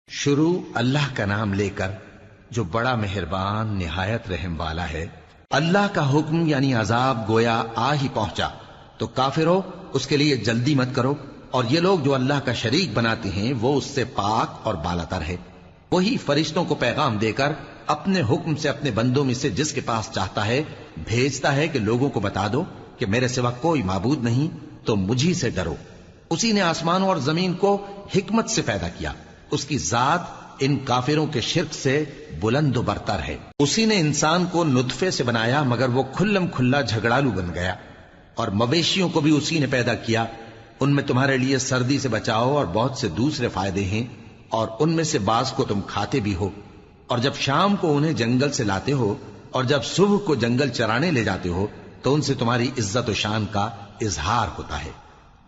شروع اللہ کا نام لے کر جو بڑا مہربان نہایت رحم والا ہے۔ اللہ کا حکم یعنی عذاب گویا آ ہی پہنچا تو کافرو اس کے لیے جلدی مت کرو، اور یہ لوگ جو اللہ کا شریک بناتے ہیں وہ اس سے پاک اور بالاتر ہے۔ وہی فرشتوں کو پیغام دے کر اپنے حکم سے اپنے بندوں میں سے جس کے پاس چاہتا ہے بھیجتا ہے کہ لوگوں کو بتا دو کہ میرے سوا کوئی معبود نہیں، تو مجھی سے ڈرو۔ اسی نے آسمانوں اور زمین کو حکمت سے پیدا کیا، اس کی ذات ان کافروں کے شرک سے بلند و برتر ہے۔ اسی نے انسان کو نطفے سے بنایا مگر وہ کھلم کھلا جھگڑالو بن گیا، اور مویشیوں کو بھی اسی نے پیدا کیا، ان میں تمہارے لیے سردی سے بچاؤ اور بہت سے دوسرے فائدے ہیں، اور ان میں سے بعض کو تم کھاتے بھی ہو، اور جب شام کو انہیں جنگل سے لاتے ہو اور جب صبح کو جنگل چرانے لے جاتے ہو تو ان سے تمہاری عزت و شان کا اظہار ہوتا ہے۔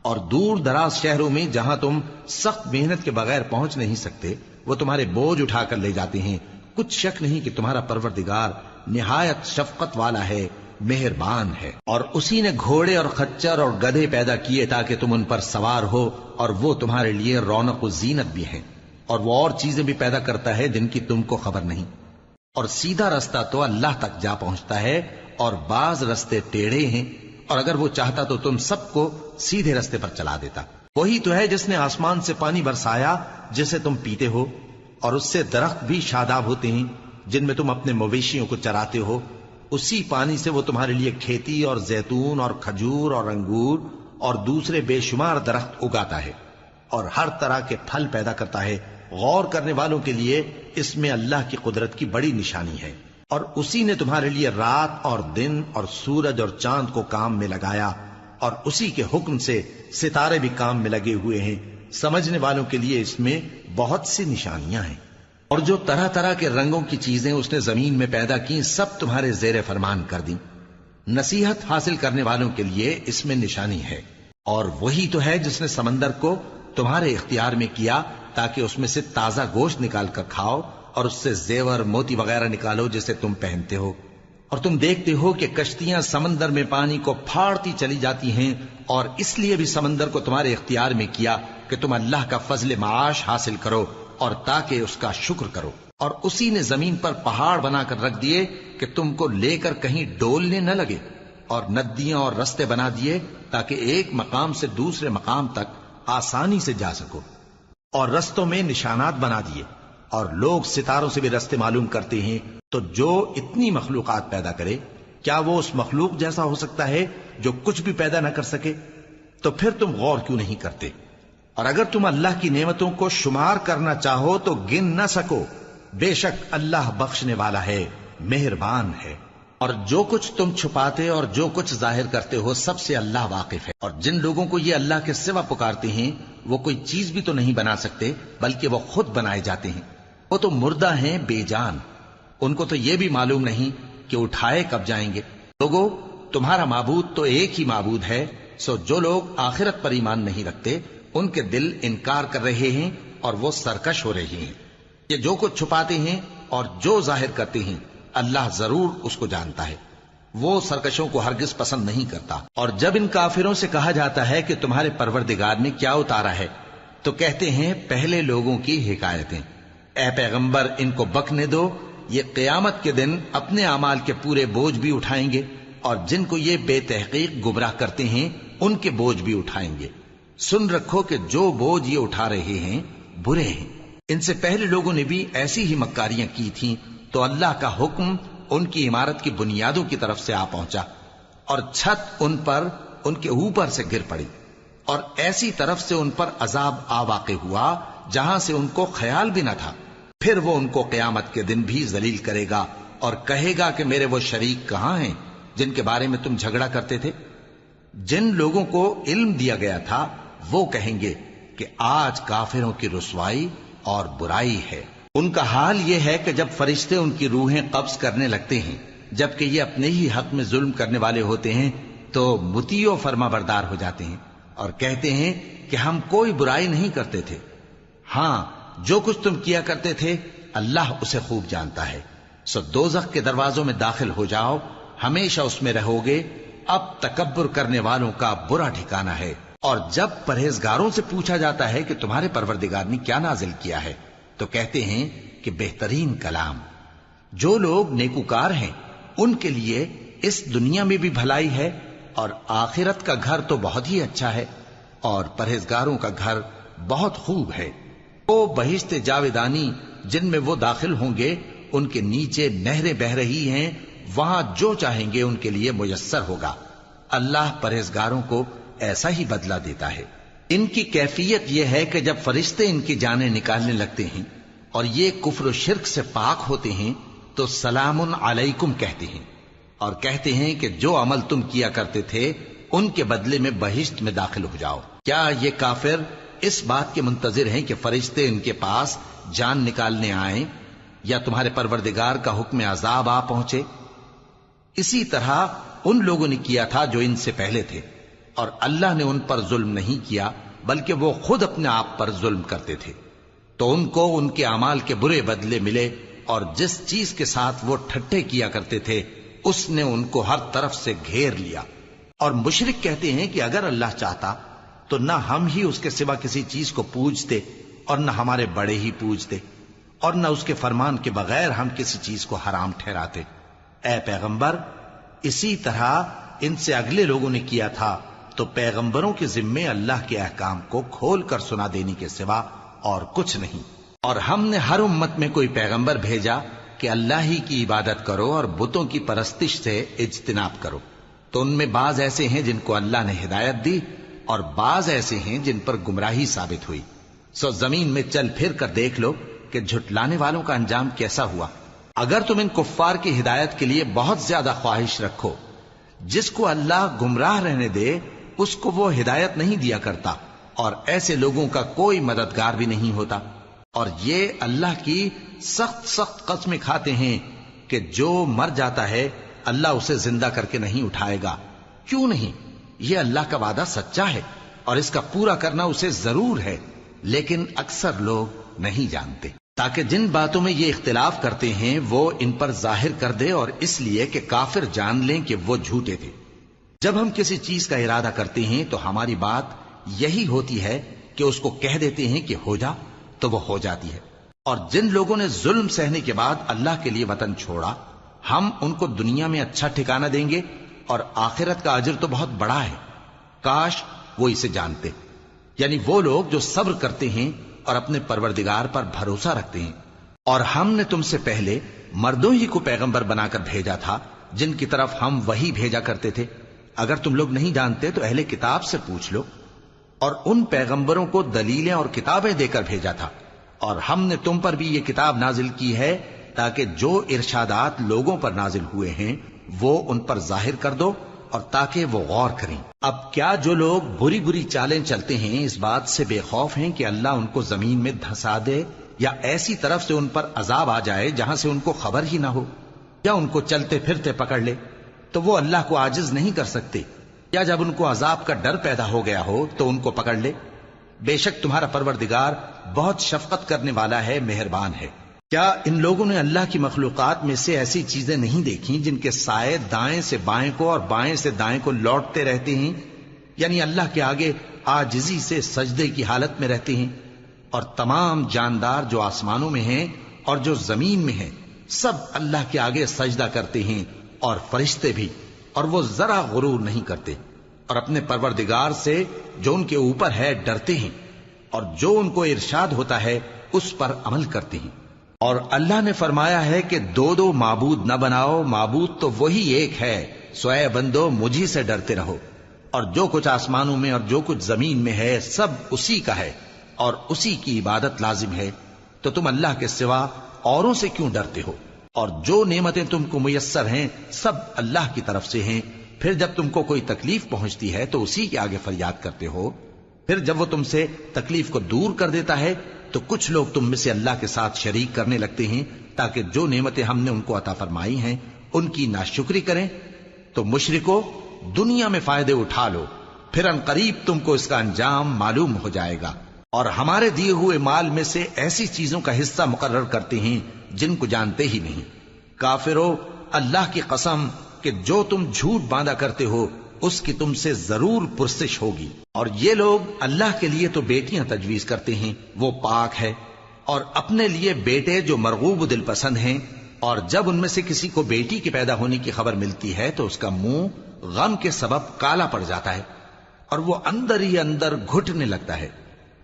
اور دور دراز شہروں میں جہاں تم سخت محنت کے بغیر پہنچ نہیں سکتے وہ تمہارے بوجھ اٹھا کر لے جاتے ہیں۔ کچھ شک نہیں کہ تمہارا پروردگار نہایت شفقت والا ہے، مہربان ہے۔ اور اسی نے گھوڑے اور خچر اور گدھے پیدا کیے تاکہ تم ان پر سوار ہو، اور وہ تمہارے لیے رونق و زینت بھی ہیں، اور وہ اور چیزیں بھی پیدا کرتا ہے جن کی تم کو خبر نہیں۔ اور سیدھا رستہ تو اللہ تک جا پہنچتا ہے، اور بعض رستے ٹیڑھے ہیں، اور اگر وہ چاہتا تو تم سب کو سیدھے رستے پر چلا دیتا۔ وہی تو ہے جس نے آسمان سے پانی برسایا جسے تم پیتے ہو، اور اس سے درخت بھی شاداب ہوتے ہیں جن میں تم اپنے مویشیوں کو چراتے ہو۔ اسی پانی سے وہ تمہارے لیے کھیتی اور زیتون اور کھجور اور انگور اور دوسرے بے شمار درخت اگاتا ہے، اور ہر طرح کے پھل پیدا کرتا ہے۔ غور کرنے والوں کے لیے اس میں اللہ کی قدرت کی بڑی نشانی ہے۔ اور اسی نے تمہارے لیے رات اور دن اور سورج اور چاند کو کام میں لگایا، اور اسی کے حکم سے ستارے بھی کام میں لگے ہوئے ہیں۔ سمجھنے والوں کے لیے اس میں بہت سی نشانیاں ہیں۔ اور جو طرح طرح کے رنگوں کی چیزیں اس نے زمین میں پیدا کی سب تمہارے زیر فرمان کر دیں۔ نصیحت حاصل کرنے والوں کے لیے اس میں نشانی ہے۔ اور وہی تو ہے جس نے سمندر کو تمہارے اختیار میں کیا تاکہ اس میں سے تازہ گوشت نکال کر کھاؤ، اور اس سے زیور موتی وغیرہ نکالو جسے تم پہنتے ہو۔ اور تم دیکھتے ہو کہ کشتیاں سمندر میں پانی کو پھاڑتی چلی جاتی ہیں، اور اس لیے بھی سمندر کو تمہارے اختیار میں کیا کہ تم اللہ کا فضل معاش حاصل کرو اور تاکہ اس کا شکر کرو۔ اور اسی نے زمین پر پہاڑ بنا کر رکھ دیے کہ تم کو لے کر کہیں ڈولنے نہ لگے، اور ندیاں اور رستے بنا دیے تاکہ ایک مقام سے دوسرے مقام تک آسانی سے جا سکو، اور رستوں میں نشانات بنا دیے۔ اور لوگ ستاروں سے بھی رستے معلوم کرتے ہیں۔ تو جو اتنی مخلوقات پیدا کرے کیا وہ اس مخلوق جیسا ہو سکتا ہے جو کچھ بھی پیدا نہ کر سکے؟ تو پھر تم غور کیوں نہیں کرتے؟ اور اگر تم اللہ کی نعمتوں کو شمار کرنا چاہو تو گن نہ سکو۔ بے شک اللہ بخشنے والا ہے، مہربان ہے۔ اور جو کچھ تم چھپاتے اور جو کچھ ظاہر کرتے ہو سب سے اللہ واقف ہے۔ اور جن لوگوں کو یہ اللہ کے سوا پکارتے ہیں وہ کوئی چیز بھی تو نہیں بنا سکتے بلکہ وہ خود بنائے جاتے ہیں۔ وہ تو مردہ ہیں بے جان، ان کو تو یہ بھی معلوم نہیں کہ اٹھائے کب جائیں گے۔ لوگو تمہارا معبود تو ایک ہی معبود ہے، سو جو لوگ آخرت پر ایمان نہیں رکھتے ان کے دل انکار کر رہے ہیں اور وہ سرکش ہو رہے ہیں۔ یہ جو کچھ چھپاتے ہیں اور جو ظاہر کرتے ہیں اللہ ضرور اس کو جانتا ہے، وہ سرکشوں کو ہرگز پسند نہیں کرتا۔ اور جب ان کافروں سے کہا جاتا ہے کہ تمہارے پروردگار نے کیا اتارا ہے تو کہتے ہیں پہلے لوگوں کی حکایتیں۔ اے پیغمبر ان کو بکنے دو، یہ قیامت کے دن اپنے اعمال کے پورے بوجھ بھی اٹھائیں گے، اور جن کو یہ بے تحقیق گمراہ کرتے ہیں ان کے بوجھ بھی اٹھائیں گے۔ سن رکھو کہ جو بوجھ یہ اٹھا رہے ہیں برے ہیں۔ ان سے پہلے لوگوں نے بھی ایسی ہی مکاریاں کی تھیں تو اللہ کا حکم ان کی عمارت کی بنیادوں کی طرف سے آ پہنچا، اور چھت ان پر ان کے اوپر سے گر پڑی، اور ایسی طرف سے ان پر عذاب آ واقع ہوا جہاں سے ان کو خیال بھی نہ تھا۔ پھر وہ ان کو قیامت کے دن بھی ذلیل کرے گا اور کہے گا کہ میرے وہ شریک کہاں ہیں جن کے بارے میں تم جھگڑا کرتے تھے؟ جن لوگوں کو علم دیا گیا تھا وہ کہیں گے کہ آج کافروں کی رسوائی اور برائی ہے۔ ان کا حال یہ ہے کہ جب فرشتے ان کی روحیں قبض کرنے لگتے ہیں جبکہ یہ اپنے ہی حق میں ظلم کرنے والے ہوتے ہیں تو مطیع و فرما بردار ہو جاتے ہیں اور کہتے ہیں کہ ہم کوئی برائی نہیں کرتے تھے۔ ہاں جو کچھ تم کیا کرتے تھے اللہ اسے خوب جانتا ہے۔ سو دوزخ کے دروازوں میں داخل ہو جاؤ، ہمیشہ اس میں رہو گے، اب تکبر کرنے والوں کا برا ٹھکانہ ہے۔ اور جب پرہیزگاروں سے پوچھا جاتا ہے کہ تمہارے پروردگار نے کیا نازل کیا ہے تو کہتے ہیں کہ بہترین کلام. جو لوگ نیکوکار ہیں ان کے لیے اس دنیا میں بھی بھلائی ہے اور آخرت کا گھر تو بہت ہی اچھا ہے، اور پرہیزگاروں کا گھر بہت خوب ہے. وہ بہشت جاویدانی جن میں وہ داخل ہوں گے، ان کے نیچے نہریں بہہ رہی ہیں، وہاں جو چاہیں گے ان کے لیے میسر ہوگا. اللہ پرہیزگاروں کو ایسا ہی بدلہ دیتا ہے. ان کی کیفیت یہ ہے کہ جب فرشتے ان کی جانیں نکالنے لگتے ہیں اور یہ کفر و شرک سے پاک ہوتے ہیں تو سلام علیکم کہتے ہیں، اور کہتے ہیں کہ جو عمل تم کیا کرتے تھے ان کے بدلے میں بہشت میں داخل ہو جاؤ. کیا یہ کافر اس بات کے منتظر ہیں کہ فرشتے ان کے پاس جان نکالنے آئیں یا تمہارے پروردگار کا حکم عذاب آ پہنچے؟ اسی طرح ان لوگوں نے کیا تھا جو ان سے پہلے تھے، اور اللہ نے ان پر ظلم نہیں کیا بلکہ وہ خود اپنے آپ پر ظلم کرتے تھے. تو ان کو ان کے اعمال کے برے بدلے ملے، اور جس چیز کے ساتھ وہ ٹھٹھے کیا کرتے تھے اس نے ان کو ہر طرف سے گھیر لیا. اور مشرک کہتے ہیں کہ اگر اللہ چاہتا تو نہ ہم ہی اس کے سوا کسی چیز کو پوجتے اور نہ ہمارے بڑے ہی پوجتے، اور نہ اس کے فرمان کے بغیر ہم کسی چیز کو حرام ٹھہراتے. اے پیغمبر، اسی طرح ان سے اگلے لوگوں نے کیا تھا، تو پیغمبروں کے ذمے اللہ کے احکام کو کھول کر سنا دینے کے سوا اور کچھ نہیں. اور ہم نے ہر امت میں کوئی پیغمبر بھیجا کہ اللہ ہی کی عبادت کرو اور بتوں کی پرستش سے اجتناب کرو. تو ان میں بعض ایسے ہیں جن کو اللہ نے ہدایت دی اور بعض ایسے ہیں جن پر گمراہی ثابت ہوئی. سو زمین میں چل پھر کر دیکھ لو کہ جھٹلانے والوں کا انجام کیسا ہوا. اگر تم ان کفار کی ہدایت کے لیے بہت زیادہ خواہش رکھو، جس کو اللہ گمراہ رہنے دے اس کو وہ ہدایت نہیں دیا کرتا، اور ایسے لوگوں کا کوئی مددگار بھی نہیں ہوتا. اور یہ اللہ کی سخت قسمیں کھاتے ہیں کہ جو مر جاتا ہے اللہ اسے زندہ کر کے نہیں اٹھائے گا. کیوں نہیں؟ یہ اللہ کا وعدہ سچا ہے اور اس کا پورا کرنا اسے ضرور ہے، لیکن اکثر لوگ نہیں جانتے. تاکہ جن باتوں میں یہ اختلاف کرتے ہیں وہ ان پر ظاہر کر دے، اور اس لیے کہ کافر جان لیں کہ وہ جھوٹے تھے. جب ہم کسی چیز کا ارادہ کرتے ہیں تو ہماری بات یہی ہوتی ہے کہ اس کو کہہ دیتے ہیں کہ ہو جا، تو وہ ہو جاتی ہے. اور جن لوگوں نے ظلم سہنے کے بعد اللہ کے لیے وطن چھوڑا، ہم ان کو دنیا میں اچھا ٹھکانہ دیں گے، اور آخرت کا اجر تو بہت بڑا ہے. کاش وہ اسے جانتے. یعنی وہ لوگ جو صبر کرتے ہیں اور اپنے پروردگار پر بھروسہ رکھتے ہیں. اور ہم نے تم سے پہلے مردوں ہی کو پیغمبر بنا کر بھیجا تھا جن کی طرف ہم وہی بھیجا کرتے تھے. اگر تم لوگ نہیں جانتے تو اہل کتاب سے پوچھ لو. اور ان پیغمبروں کو دلیلیں اور کتابیں دے کر بھیجا تھا، اور ہم نے تم پر بھی یہ کتاب نازل کی ہے تاکہ جو ارشادات لوگوں پر نازل ہوئے ہیں وہ ان پر ظاہر کر دو، اور تاکہ وہ غور کریں. اب کیا جو لوگ بری بری چالیں چلتے ہیں اس بات سے بے خوف ہیں کہ اللہ ان کو زمین میں دھسا دے، یا ایسی طرف سے ان پر عذاب آ جائے جہاں سے ان کو خبر ہی نہ ہو، یا ان کو چلتے پھرتے پکڑ لے تو وہ اللہ کو عاجز نہیں کر سکتے، یا جب ان کو عذاب کا ڈر پیدا ہو گیا ہو تو ان کو پکڑ لے؟ بے شک تمہارا پروردگار بہت شفقت کرنے والا ہے، مہربان ہے. کیا ان لوگوں نے اللہ کی مخلوقات میں سے ایسی چیزیں نہیں دیکھی جن کے سائے دائیں سے بائیں کو اور بائیں سے دائیں کو لوٹتے رہتے ہیں؟ یعنی اللہ کے آگے عاجزی سے سجدے کی حالت میں رہتے ہیں. اور تمام جاندار جو آسمانوں میں ہیں اور جو زمین میں ہیں سب اللہ کے آگے سجدہ کرتے ہیں، اور فرشتے بھی، اور وہ ذرا غرور نہیں کرتے، اور اپنے پروردگار سے جو ان کے اوپر ہے ڈرتے ہیں، اور جو ان کو ارشاد ہوتا ہے اس پر عمل کرتے ہیں. اور اللہ نے فرمایا ہے کہ دو دو معبود نہ بناؤ، معبود تو وہی ایک ہے، سو اے بندو مجھی سے ڈرتے رہو. اور جو کچھ آسمانوں میں اور جو کچھ زمین میں ہے سب اسی کا ہے، اور اسی کی عبادت لازم ہے. تو تم اللہ کے سوا اوروں سے کیوں ڈرتے ہو؟ اور جو نعمتیں تم کو میسر ہیں سب اللہ کی طرف سے ہیں. پھر جب تم کو کوئی تکلیف پہنچتی ہے تو اسی کے آگے فریاد کرتے ہو. پھر جب وہ تم سے تکلیف کو دور کر دیتا ہے تو کچھ لوگ تم میں سے اللہ کے ساتھ شریک کرنے لگتے ہیں تاکہ جو نعمتیں ہم نے ان کو عطا فرمائی ہیں ان کی ناشکری کریں. تو مشرکو، دنیا میں فائدے اٹھا لو، پھر ان قریب تم کو اس کا انجام معلوم ہو جائے گا. اور ہمارے دیے ہوئے مال میں سے ایسی چیزوں کا حصہ مقرر کرتے ہیں جن کو جانتے ہی نہیں. کافرو، اللہ کی قسم کہ جو تم جھوٹ باندھا کرتے ہو اس کی تم سے ضرور پرسش ہوگی. اور یہ لوگ اللہ کے لیے تو بیٹیاں تجویز کرتے ہیں، وہ پاک ہے، اور اپنے لیے بیٹے جو مرغوب و دل پسند ہیں، اور جب ان میں سے کسی کو بیٹی کے پیدا ہونے کی خبر ملتی ہے تو اس کا منہ غم کے سبب کالا پڑ جاتا ہے اور وہ اندر ہی اندر گھٹنے لگتا ہے،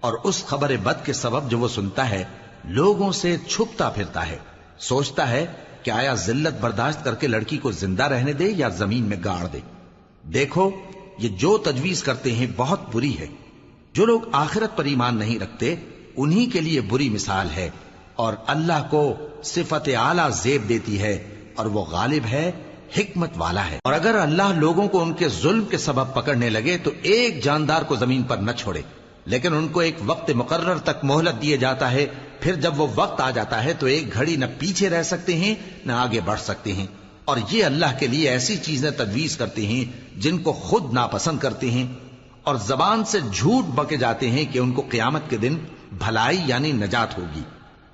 اور اس خبر بد کے سبب جو وہ سنتا ہے لوگوں سے چھپتا پھرتا ہے، سوچتا ہے کہ آیا ذلت برداشت کر کے لڑکی کو زندہ رہنے دے یا زمین میں گاڑ دے۔ دیکھو یہ جو تجویز کرتے ہیں بہت بری ہے۔ جو لوگ آخرت پر ایمان نہیں رکھتے انہی کے لیے بری مثال ہے، اور اللہ کو صفت اعلیٰ زیب دیتی ہے، اور وہ غالب ہے، حکمت والا ہے۔ اور اگر اللہ لوگوں کو ان کے ظلم کے سبب پکڑنے لگے تو ایک جاندار کو زمین پر نہ چھوڑے، لیکن ان کو ایک وقت مقرر تک مہلت دیے جاتا ہے، پھر جب وہ وقت آ جاتا ہے تو ایک گھڑی نہ پیچھے رہ سکتے ہیں نہ آگے بڑھ سکتے ہیں۔ اور یہ اللہ کے لیے ایسی چیزیں تجویز کرتے ہیں جن کو خود ناپسند کرتے ہیں، اور زبان سے جھوٹ بکے جاتے ہیں کہ ان کو قیامت کے دن بھلائی یعنی نجات ہوگی۔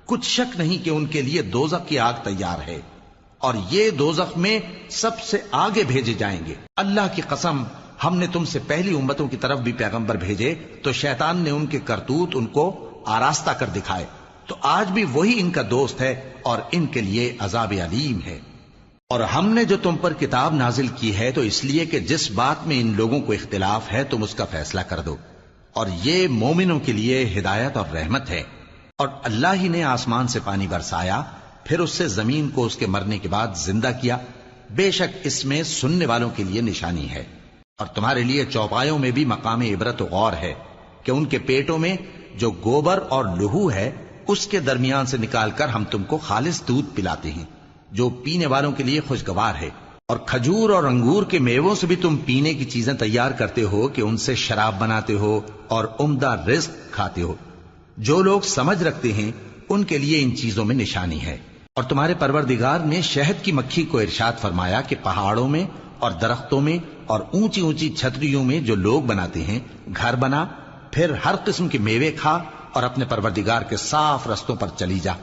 کچھ شک نہیں کہ ان کے لیے دوزخ کی آگ تیار ہے، اور یہ دوزخ میں سب سے آگے بھیجے جائیں گے۔ اللہ کی قسم، ہم نے تم سے پہلی امتوں کی طرف بھی پیغمبر بھیجے تو شیطان نے ان کے کرتوت ان کو آراستہ کر دکھائے، تو آج بھی وہی ان کا دوست ہے اور ان کے لیے عذاب علیم ہے۔ اور ہم نے جو تم پر کتاب نازل کی ہے تو اس لیے کہ جس بات میں ان لوگوں کو اختلاف ہے تم اس کا فیصلہ کر دو، اور یہ مومنوں کے لیے ہدایت اور رحمت ہے۔ اور اللہ ہی نے آسمان سے پانی برسایا، پھر اس سے زمین کو اس کے مرنے کے بعد زندہ کیا، بے شک اس میں سننے والوں کے لیے نشانی ہے۔ اور تمہارے لیے چوپایوں میں بھی مقام عبرت و غور ہے کہ ان کے پیٹوں میں جو گوبر اور لہو ہے اس کے درمیان سے نکال کر ہم تم کو خالص دودھ پلاتے ہیں جو پینے والوں کے لیے خوشگوار ہے، اور کھجور اور انگور کے میووں سے بھی تم پینے کی چیزیں تیار کرتے ہو کہ ان سے شراب بناتے ہو اور عمدہ رزق کھاتے ہو۔ جو لوگ سمجھ رکھتے ہیں ان کے لیے ان چیزوں میں نشانی ہے۔ اور تمہارے پروردگار نے شہد کی مکھی کو ارشاد فرمایا کہ پہاڑوں میں اور درختوں میں اور اونچی اونچی چھتریوں میں جو لوگ بناتے ہیں گھر بنا، پھر ہر قسم کے میوے کھا اور اپنے پروردگار کے صاف رستوں پر چلی جا۔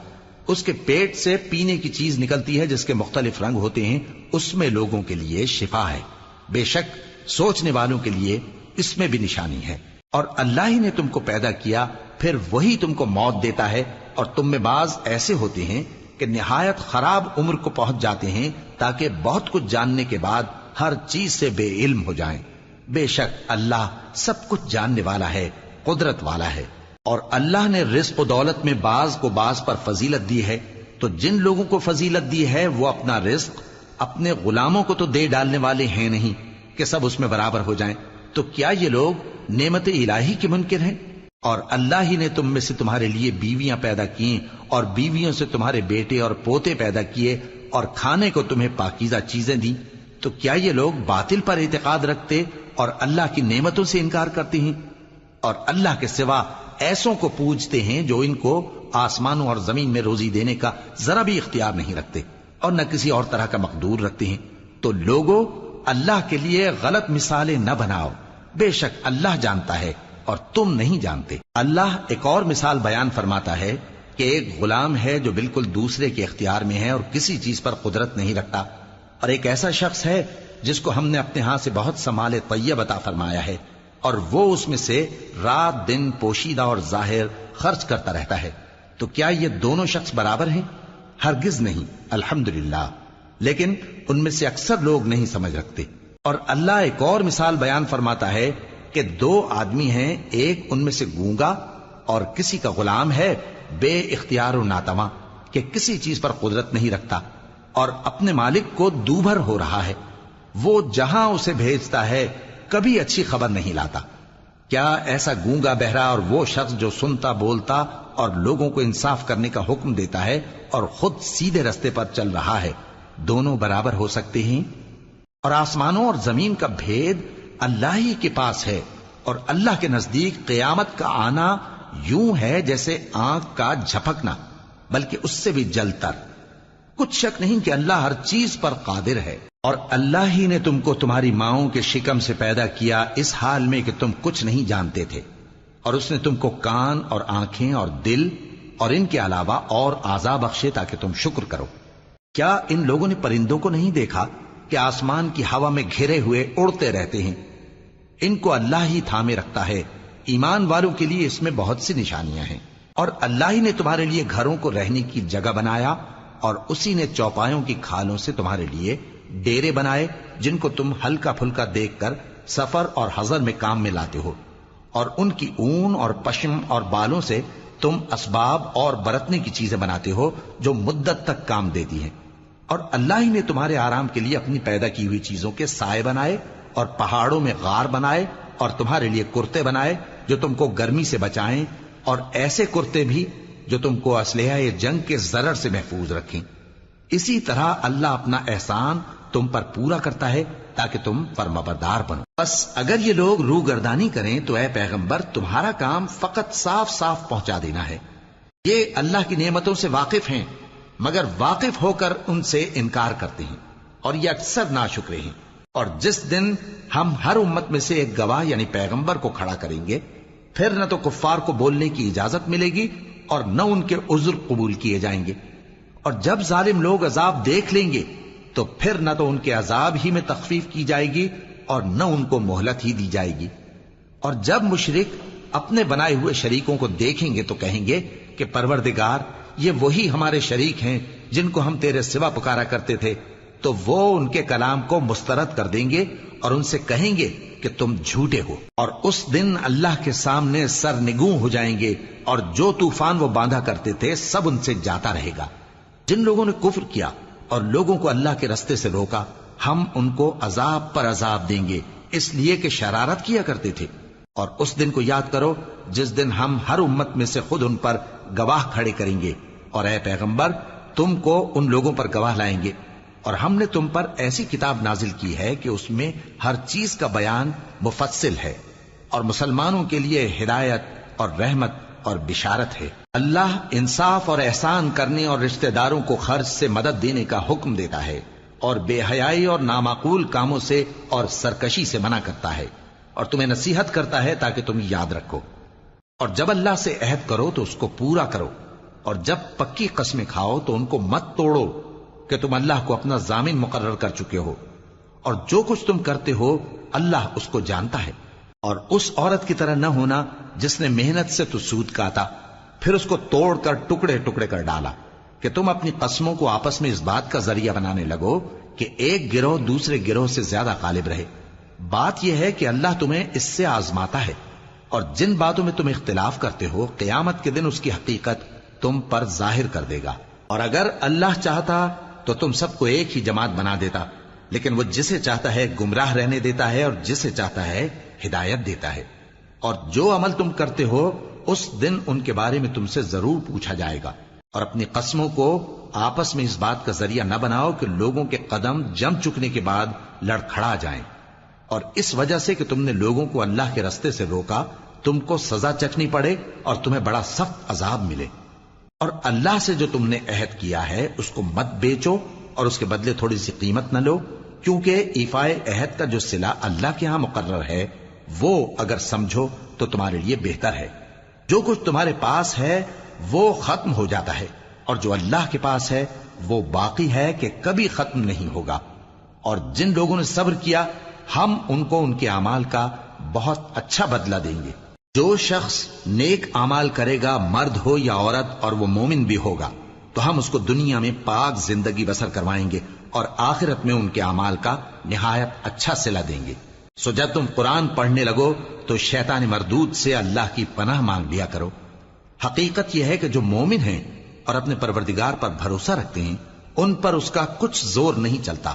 اس کے پیٹ سے پینے کی چیز نکلتی ہے جس کے مختلف رنگ ہوتے ہیں، اس میں لوگوں کے لیے شفا ہے، بے شک سوچنے والوں کے لیے اس میں بھی نشانی ہے۔ اور اللہ ہی نے تم کو پیدا کیا، پھر وہی تم کو موت دیتا ہے، اور تم میں بعض ایسے ہوتے ہیں کہ نہایت خراب عمر کو پہنچ جاتے ہیں تاکہ بہت کچھ جاننے کے بعد ہر چیز سے بے علم ہو جائیں۔ بے شک اللہ سب کچھ جاننے والا ہے، قدرت والا ہے۔ اور اللہ نے رزق و دولت میں بعض کو بعض پر فضیلت دی ہے، تو جن لوگوں کو فضیلت دی ہے وہ اپنا رزق اپنے غلاموں کو تو دے ڈالنے والے ہیں نہیں کہ سب اس میں برابر ہو جائیں، تو کیا یہ لوگ نعمت الہی کے منکر ہیں؟ اور اللہ ہی نے تم میں سے تمہارے لیے بیویاں پیدا کی اور بیویوں سے تمہارے بیٹے اور پوتے پیدا کیے اور کھانے کو تمہیں پاکیزہ چیزیں دیں، تو کیا یہ لوگ باطل پر اعتقاد رکھتے اور اللہ کی نعمتوں سے انکار کرتے ہیں؟ اور اللہ کے سوا ایسوں کو پوجتے ہیں جو ان کو آسمانوں اور زمین میں روزی دینے کا ذرا بھی اختیار نہیں رکھتے اور نہ کسی اور طرح کا مقدور رکھتے ہیں۔ تو لوگوں اللہ کے لیے غلط مثالیں نہ بناؤ، بے شک اللہ جانتا ہے اور تم نہیں جانتے۔ اللہ ایک اور مثال بیان فرماتا ہے کہ ایک غلام ہے جو بالکل دوسرے کے اختیار میں ہے اور کسی چیز پر قدرت نہیں رکھتا، اور ایک ایسا شخص ہے جس کو ہم نے اپنے ہاں سے بہت سا مال طیب عطا فرمایا ہے اور وہ اس میں سے رات دن پوشیدہ اور ظاہر خرچ کرتا رہتا ہے، تو کیا یہ دونوں شخص برابر ہیں؟ ہرگز نہیں، الحمدللہ، لیکن ان میں سے اکثر لوگ نہیں سمجھ رکھتے۔ اور اللہ ایک اور مثال بیان فرماتا ہے کہ دو آدمی ہیں، ایک ان میں سے گونگا اور کسی کا غلام ہے بے اختیار و ناتواں کہ کسی چیز پر قدرت نہیں رکھتا اور اپنے مالک کو دوبھر ہو رہا ہے، وہ جہاں اسے بھیجتا ہے کبھی اچھی خبر نہیں لاتا۔ کیا ایسا گونگا بہرا اور وہ شخص جو سنتا بولتا اور لوگوں کو انصاف کرنے کا حکم دیتا ہے اور خود سیدھے رستے پر چل رہا ہے، دونوں برابر ہو سکتے ہیں؟ اور آسمانوں اور زمین کا بھید اللہ ہی کے پاس ہے، اور اللہ کے نزدیک قیامت کا آنا یوں ہے جیسے آنکھ کا جھپکنا، بلکہ اس سے بھی جلتر۔ کچھ شک نہیں کہ اللہ ہر چیز پر قادر ہے۔ اور اللہ ہی نے تم کو تمہاری ماؤں کے شکم سے پیدا کیا اس حال میں کہ تم کچھ نہیں جانتے تھے، اور اس نے تم کو کان اور آنکھیں اور دل اور ان کے علاوہ اور اعضاء بخشے تاکہ تم شکر کرو۔ کیا ان لوگوں نے پرندوں کو نہیں دیکھا کہ آسمان کی ہوا میں گھرے ہوئے اڑتے رہتے ہیں؟ ان کو اللہ ہی تھامے رکھتا ہے۔ ایمان والوں کے لیے اس میں بہت سی نشانیاں ہیں۔ اور اللہ ہی نے تمہارے لیے گھروں کو رہنے کی جگہ بنایا، اور اسی نے چوپایوں کی کھالوں سے تمہارے لیے ڈیرے بنائے جن کو تم ہلکا پھلکا دیکھ کر سفر اور حضر میں کام میں لاتے ہو، اور ان کی اون اور پشم اور بالوں سے تم اسباب اور برتنے کی چیزیں بناتے ہو جو مدت تک کام دیتی ہیں۔ اور اللہ ہی نے تمہارے آرام کے لیے اپنی پیدا کی ہوئی چیزوں کے سائے بنائے، اور پہاڑوں میں غار بنائے، اور تمہارے لیے کرتے بنائے جو تم کو گرمی سے بچائیں، اور ایسے کرتے بھی جو تم کو اسلحہ جنگ کے ضرر سے محفوظ رکھیں۔ اسی طرح اللہ اپنا احسان تم پر پورا کرتا ہے تاکہ تم فرمانبردار بنو۔ بس اگر یہ لوگ روگردانی کریں تو اے پیغمبر تمہارا کام فقط صاف صاف پہنچا دینا ہے۔ یہ اللہ کی نعمتوں سے واقف ہیں مگر واقف ہو کر ان سے انکار کرتے ہیں، اور یہ اکثر ناشکرے ہیں۔ اور جس دن ہم ہر امت میں سے ایک گواہ یعنی پیغمبر کو کھڑا کریں گے، پھر نہ تو کفار کو بولنے کی اجازت ملے گی اور نہ ان کے عذر قبول کیے جائیں گے۔ اور جب ظالم لوگ عذاب دیکھ لیں گے تو پھر نہ تو ان کے عذاب ہی میں تخفیف کی جائے گی اور نہ ان کو مہلت ہی دی جائے گی۔ اور جب مشرک اپنے بنائے ہوئے شریکوں کو دیکھیں گے تو کہیں گے کہ پروردگار، یہ وہی ہمارے شریک ہیں جن کو ہم تیرے سوا پکارا کرتے تھے، تو وہ ان کے کلام کو مسترد کر دیں گے اور ان سے کہیں گے کہ تم جھوٹے ہو۔ اور اس دن اللہ کے سامنے سرنگوں ہو جائیں گے، اور جو طوفان وہ باندھا کرتے تھے سب ان سے جاتا رہے گا۔ جن لوگوں نے کفر کیا اور لوگوں کو اللہ کے رستے سے روکا، ہم ان کو عذاب پر عذاب دیں گے اس لیے کہ شرارت کیا کرتے تھے۔ اور اس دن کو یاد کرو جس دن ہم ہر امت میں سے خود ان پر گواہ کھڑے کریں گے، اور اے پیغمبر تم کو ان لوگوں پر گواہ لائیں گے۔ اور ہم نے تم پر ایسی کتاب نازل کی ہے کہ اس میں ہر چیز کا بیان مفصل ہے، اور مسلمانوں کے لیے ہدایت اور رحمت اور بشارت ہے۔ اللہ انصاف اور احسان کرنے اور رشتہ داروں کو خرچ سے مدد دینے کا حکم دیتا ہے، اور بے حیائی اور نامعقول کاموں سے اور سرکشی سے منع کرتا ہے، اور تمہیں نصیحت کرتا ہے تاکہ تم یاد رکھو۔ اور جب اللہ سے عہد کرو تو اس کو پورا کرو، اور جب پکی قسمیں کھاؤ تو ان کو مت توڑو کہ تم اللہ کو اپنا ضامن مقرر کر چکے ہو، اور جو کچھ تم کرتے ہو اللہ اس کو جانتا ہے۔ اور اس عورت کی طرح نہ ہونا جس نے محنت سے تو سود کاتا پھر اس کو توڑ کر ٹکڑے ٹکڑے کر ڈالا، کہ تم اپنی قسموں کو آپس میں اس بات کا ذریعہ بنانے لگو کہ ایک گروہ دوسرے گروہ سے زیادہ غالب رہے۔ بات یہ ہے کہ اللہ تمہیں اس سے آزماتا ہے، اور جن باتوں میں تم اختلاف کرتے ہو قیامت کے دن اس کی حقیقت تم پر ظاہر کر دے گا۔ اور اگر اللہ چاہتا تو تم سب کو ایک ہی جماعت بنا دیتا، لیکن وہ جسے چاہتا ہے گمراہ رہنے دیتا ہے اور جسے چاہتا ہے ہدایت دیتا ہے۔ اور جو عمل تم کرتے ہو اس دن ان کے بارے میں تم سے ضرور پوچھا جائے گا۔ اور اپنی قسموں کو آپس میں اس بات کا ذریعہ نہ بناؤ کہ لوگوں کے قدم جم چکنے کے بعد لڑکھڑا جائیں، اور اس وجہ سے کہ تم نے لوگوں کو اللہ کے رستے سے روکا تم کو سزا چکھنی پڑے اور تمہیں بڑا سخت عذاب ملے۔ اور اللہ سے جو تم نے عہد کیا ہے اس کو مت بیچو اور اس کے بدلے تھوڑی سی قیمت نہ لو، کیونکہ ایفائے عہد کا جو صلہ اللہ کے ہاں مقرر ہے وہ اگر سمجھو تو تمہارے لیے بہتر ہے۔ جو کچھ تمہارے پاس ہے وہ ختم ہو جاتا ہے، اور جو اللہ کے پاس ہے وہ باقی ہے کہ کبھی ختم نہیں ہوگا۔ اور جن لوگوں نے صبر کیا ہم ان کو ان کے اعمال کا بہت اچھا بدلہ دیں گے۔ جو شخص نیک اعمال کرے گا مرد ہو یا عورت اور وہ مومن بھی ہوگا تو ہم اس کو دنیا میں پاک زندگی بسر کروائیں گے اور آخرت میں ان کے اعمال کا نہایت اچھا صلہ دیں گے۔ سو جب تم قرآن پڑھنے لگو تو شیطان مردود سے اللہ کی پناہ مانگ لیا کرو۔ حقیقت یہ ہے کہ جو مومن ہیں اور اپنے پروردگار پر بھروسہ رکھتے ہیں ان پر اس کا کچھ زور نہیں چلتا۔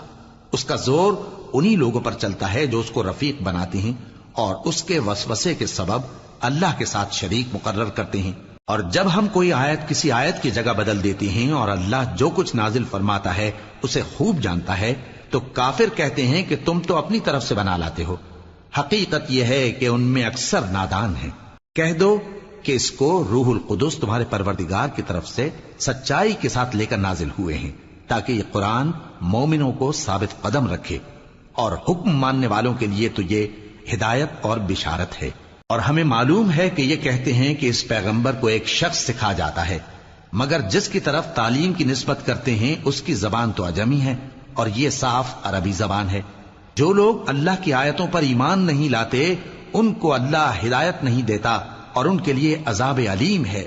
اس کا زور انہی لوگوں پر چلتا ہے جو اس کو رفیق بناتے ہیں اور اس کے وسوسے کے سبب اللہ کے ساتھ شریک مقرر کرتے ہیں۔ اور جب ہم کوئی آیت کسی آیت کی جگہ بدل دیتے ہیں اور اللہ جو کچھ نازل فرماتا ہے اسے خوب جانتا ہے تو کافر کہتے ہیں کہ تم تو اپنی طرف سے بنا لاتے ہو۔ حقیقت یہ ہے کہ ان میں اکثر نادان ہیں۔ کہہ دو کہ اس کو روح القدس تمہارے پروردگار کی طرف سے سچائی کے ساتھ لے کر نازل ہوئے ہیں تاکہ یہ قرآن مومنوں کو ثابت قدم رکھے، اور حکم ماننے والوں کے لیے تو یہ ہدایت اور بشارت ہے۔ اور ہمیں معلوم ہے کہ یہ کہتے ہیں کہ اس پیغمبر کو ایک شخص سکھا جاتا ہے، مگر جس کی طرف تعلیم کی نسبت کرتے ہیں اس کی زبان تو عجمی ہے اور یہ صاف عربی زبان ہے۔ جو لوگ اللہ کی آیتوں پر ایمان نہیں لاتے ان کو اللہ ہدایت نہیں دیتا اور ان کے لیے عذاب علیم ہے۔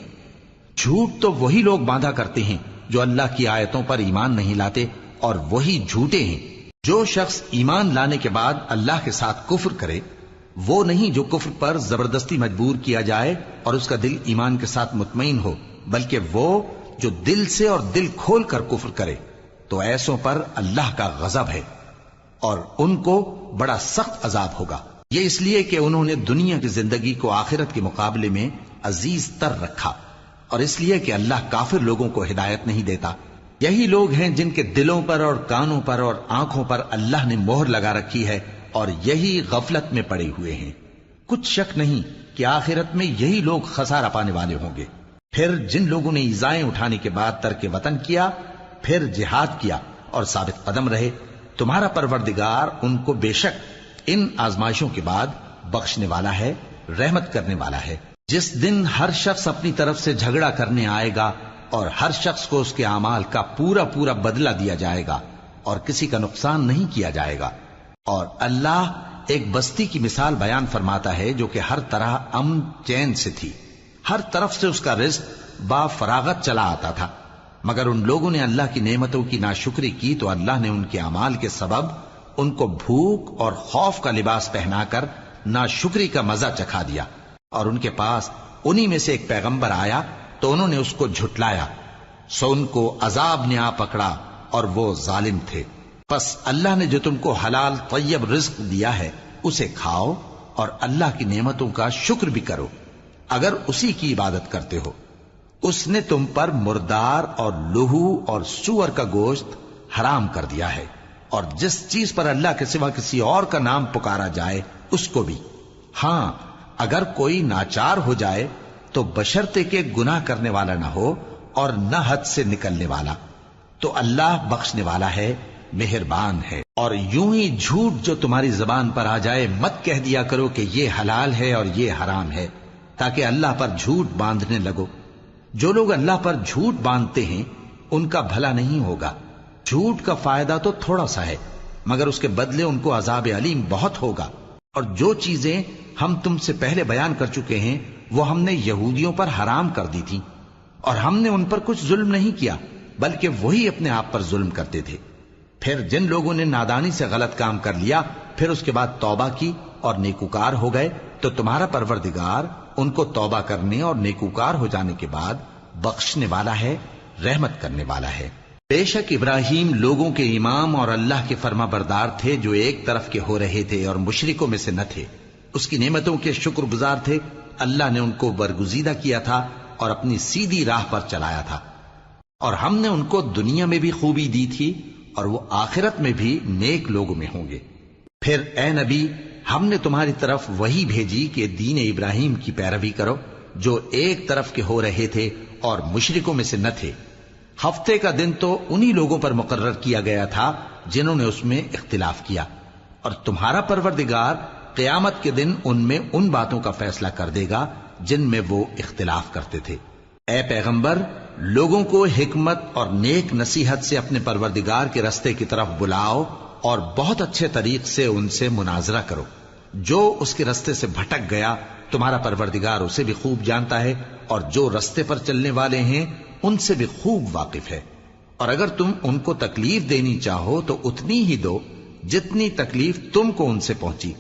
جھوٹ تو وہی لوگ باندھا کرتے ہیں جو اللہ کی آیتوں پر ایمان نہیں لاتے، اور وہی جھوٹے ہیں۔ جو شخص ایمان لانے کے بعد اللہ کے ساتھ کفر کرے، وہ نہیں جو کفر پر زبردستی مجبور کیا جائے اور اس کا دل ایمان کے ساتھ مطمئن ہو، بلکہ وہ جو دل سے اور دل کھول کر کفر کرے، تو ایسوں پر اللہ کا غضب ہے اور ان کو بڑا سخت عذاب ہوگا۔ یہ اس لیے کہ انہوں نے دنیا کی زندگی کو آخرت کے مقابلے میں عزیز تر رکھا، اور اس لیے کہ اللہ کافر لوگوں کو ہدایت نہیں دیتا۔ یہی لوگ ہیں جن کے دلوں پر اور کانوں پر اور آنکھوں پر اللہ نے مہر لگا رکھی ہے، اور یہی غفلت میں پڑے ہوئے ہیں۔ کچھ شک نہیں کہ آخرت میں یہی لوگ خسارہ پانے والے ہوں گے۔ پھر جن لوگوں نے ایذائیں اٹھانے کے بعد ترک وطن کیا، پھر جہاد کیا اور ثابت قدم رہے، تمہارا پروردگار ان کو بے شک ان آزمائشوں کے بعد بخشنے والا ہے، رحمت کرنے والا ہے۔ جس دن ہر شخص اپنی طرف سے جھگڑا کرنے آئے گا اور ہر شخص کو اس کے اعمال کا پورا پورا بدلہ دیا جائے گا اور کسی کا نقصان نہیں کیا جائے گا۔ اور اللہ ایک بستی کی مثال بیان فرماتا ہے جو کہ ہر طرح امن چین سے تھی، ہر طرف سے اس کا رزق با فراغت چلا آتا تھا، مگر ان لوگوں نے اللہ کی نعمتوں کی ناشکری کی تو اللہ نے ان کے اعمال کے سبب ان کو بھوک اور خوف کا لباس پہنا کر ناشکری کا مزہ چکھا دیا۔ اور ان کے پاس انہی میں سے ایک پیغمبر آیا تو انہوں نے اس کو جھٹلایا، سو ان کو عذاب نے آ پکڑا اور وہ ظالم تھے۔ پس اللہ نے جو تم کو حلال طیب رزق دیا ہے اسے کھاؤ اور اللہ کی نعمتوں کا شکر بھی کرو اگر اسی کی عبادت کرتے ہو۔ اس نے تم پر مردار اور لہو اور سور کا گوشت حرام کر دیا ہے، اور جس چیز پر اللہ کے سوا کسی اور کا نام پکارا جائے اس کو بھی۔ ہاں، اگر کوئی ناچار ہو جائے تو بشرطے کہ گناہ کرنے والا نہ ہو اور نہ حد سے نکلنے والا، تو اللہ بخشنے والا ہے، مہربان ہے۔ اور یوں ہی جھوٹ جو تمہاری زبان پر آ جائے مت کہہ دیا کرو کہ یہ حلال ہے اور یہ حرام ہے، تاکہ اللہ پر جھوٹ باندھنے لگو۔ جو لوگ اللہ پر جھوٹ باندھتے ہیں ان کا بھلا نہیں ہوگا۔ جھوٹ کا فائدہ تو تھوڑا سا ہے، مگر اس کے بدلے ان کو عذاب علیم بہت ہوگا۔ اور جو چیزیں ہم تم سے پہلے بیان کر چکے ہیں وہ ہم نے یہودیوں پر حرام کر دی تھی، اور ہم نے ان پر کچھ ظلم نہیں کیا بلکہ وہی اپنے آپ پر ظلم کرتے تھے۔ پھر جن لوگوں نے نادانی سے غلط کام کر لیا پھر اس کے بعد توبہ کی اور نیکوکار ہو گئے تو تمہارا پروردگار ان کو توبہ کرنے اور نیکوکار ہو جانے کے بعد بخشنے والا ہے، رحمت کرنے والا ہے۔ بے شک ابراہیم لوگوں کے امام اور اللہ کے فرما بردار تھے جو ایک طرف کے ہو رہے تھے اور مشرکوں میں سے نہ تھے، اس کی نعمتوں کے شکر گزار تھے۔ اللہ نے ان کو برگزیدہ کیا تھا اور اپنی سیدھی راہ پر چلایا تھا، اور ہم نے ان کو دنیا میں بھی خوبی دی تھی اور وہ آخرت میں بھی نیک لوگوں میں ہوں گے۔ پھر اے نبی، ہم نے تمہاری طرف وہی بھیجی کہ دین ابراہیم کی پیروی کرو جو ایک طرف کے ہو رہے تھے اور مشرکوں میں سے نہ تھے۔ ہفتے کا دن تو انہی لوگوں پر مقرر کیا گیا تھا جنہوں نے اس میں اختلاف کیا، اور تمہارا پروردگار قیامت کے دن ان میں ان باتوں کا فیصلہ کر دے گا جن میں وہ اختلاف کرتے تھے۔ اے پیغمبر، لوگوں کو حکمت اور نیک نصیحت سے اپنے پروردگار کے رستے کی طرف بلاؤ اور بہت اچھے طریق سے ان سے مناظرہ کرو۔ جو اس کے رستے سے بھٹک گیا تمہارا پروردگار اسے بھی خوب جانتا ہے، اور جو رستے پر چلنے والے ہیں ان سے بھی خوب واقف ہے۔ اور اگر تم ان کو تکلیف دینی چاہو تو اتنی ہی دو جتنی تکلیف تم کو ان سے پہنچی،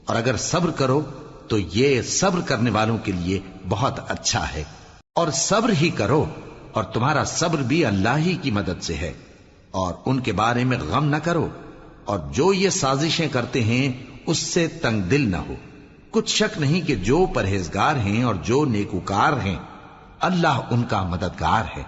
اور اگر صبر کرو تو یہ صبر کرنے والوں کے لیے بہت اچھا ہے۔ اور صبر ہی کرو، اور تمہارا صبر بھی اللہ ہی کی مدد سے ہے، اور ان کے بارے میں غم نہ کرو، اور جو یہ سازشیں کرتے ہیں اس سے تنگ دل نہ ہو۔ کچھ شک نہیں کہ جو پرہیزگار ہیں اور جو نیکوکار ہیں اللہ ان کا مددگار ہے۔